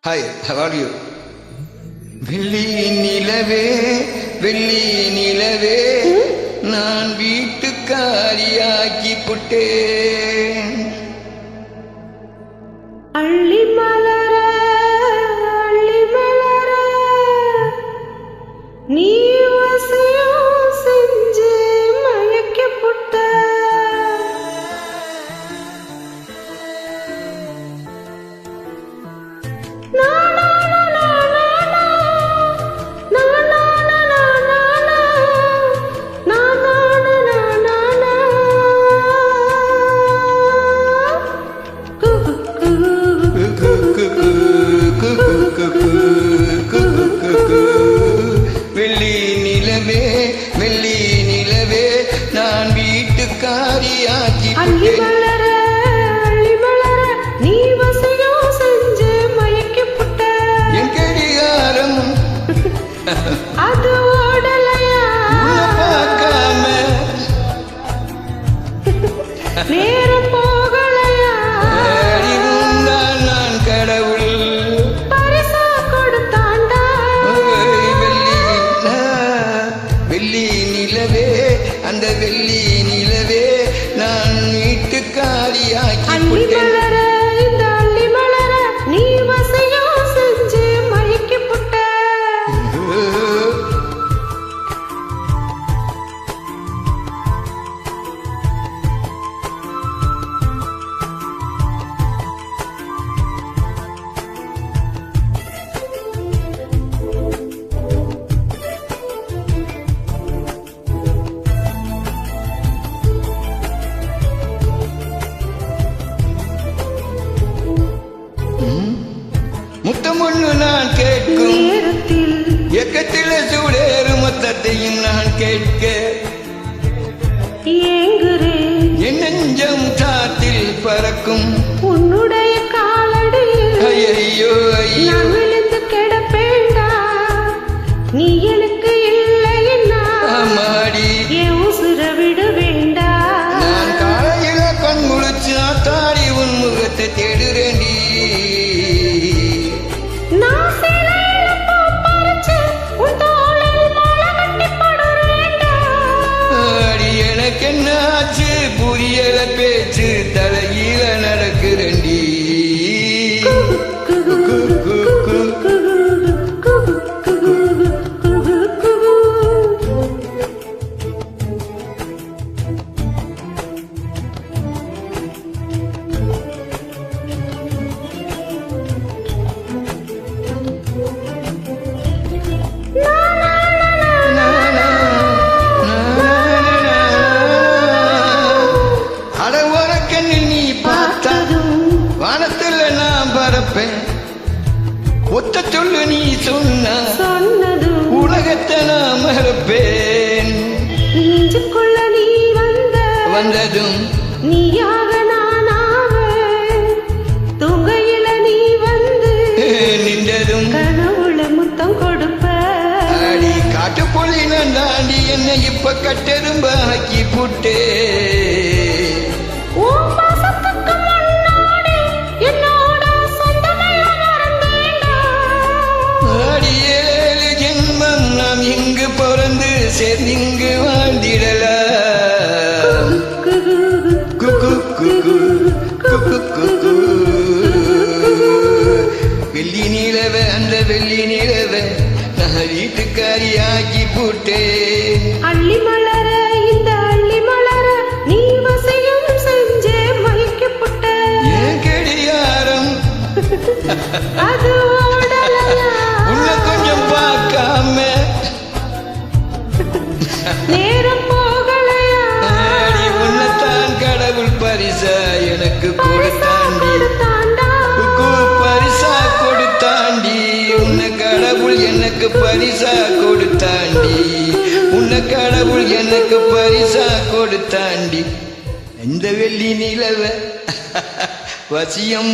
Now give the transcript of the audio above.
Hi, how are you? வெள்ளி நிலவே வெள்ளி நிலவே நான் வீட்டுக்காரியாக்கி புட்டேன். அள்ளி மலர நீ வசியம் செஞ்சு மயக்க புட்ட. வெள்ளி நிலவே வெள்ளி நிலவே நான் வீட்டுக்காரியாக்கி அள்ளி மலர நீ வசியம் செஞ்சு மயக்க புட்ட. என் கடிகாரம் அது ஓடலையா பார்க்காம நேரம் போகலையா நான் கடவுள் பரிசா கொடுத்தாண்டா. வெள்ளி நிலவே அந்த வெள்ளி நிலவே நான் வீட்டுக்காரியாக்கி அள்ளி மலர இந்த அள்ளி மலர நீ வசியம் செஞ்சு மயக்க புட்ட. முத்தம் ஒண்ணு நான் கேட்கும் நேரத்தில் எக்கத்தில சூடேறு மொத்தத்தையும் நான் கேட்க ஏங்குறேன் என் நெஞ்சம் காத்தில் பறக்கும் உன்னுடைய காலடியில் ஐயோ ஐயோ நான் விழுந்து கிடப்பேண்டா. நீ எனக்கு இல்லைன்னா மாடி என் உசுர விட வேண்டா. நான் காலையில கண் முழிச்சு ஆத்தாடி உன் முகத்தை தேடுறேண்டி. நான் சிலையில பூ பறிச்சு உன் தோளில் மாலை கட்டி படுறேன்டா. அடி எனக்கு என்ன ஆச்சு புரியல பேச்சு தலையில நடக்குறேண்டி. வானத்துல நான் பறப்பேன் ஒத்த சொல்லு நீ சொன்னதும் உலகத்தை நான் மறப்பேன். நெஞ்சுக்குள்ள நீ வந்ததும் நீயாக நானாவேன். தூங்கையில நீ வந்து நின்றதும் கனவுல முத்தம் கொடுப்ப. அடி காட்டு பொலி நான் தாண்டி என்னை இப்ப கட்டெரும்ப ஆக்கி புட்டே. உன் பாசத்துக்கு முன்னாடி என்னோட சொந்தமெல்லாம் மறந்தேன்டா. அடி 7 ஜென்மம் நாம் இங்கு பிறந்து சேர்ந்திங்கு வாழ்ந்திடலாம். வெள்ளி நிலவை அந்த வெள்ளி நிலவை நான் வீட்டுக்காரியாக்கி போட்டேன். அள்ளி மலர இந்த அள்ளி மலர நீ வசியம் செஞ்சே மயக்க புட்ட. என் கடிகாரம் அது ஓடலையா உன்னை கொஞ்சம் பார்க்காம நேரம் போகலையா அடி உன்னைத்தான் கடவுள் பரிசா எனக்கு கொடுத்தாண்டி. தாண்டா. பரிசா கொடுத்தாண்டி உன்னை கடவுள் எனக்கு பரிசா கொடுத்தாண்டி. உன்னை கடவுள் எனக்கு பரிசா கொடுத்தாண்டி. இந்த வெள்ளி நிலவை வசியம்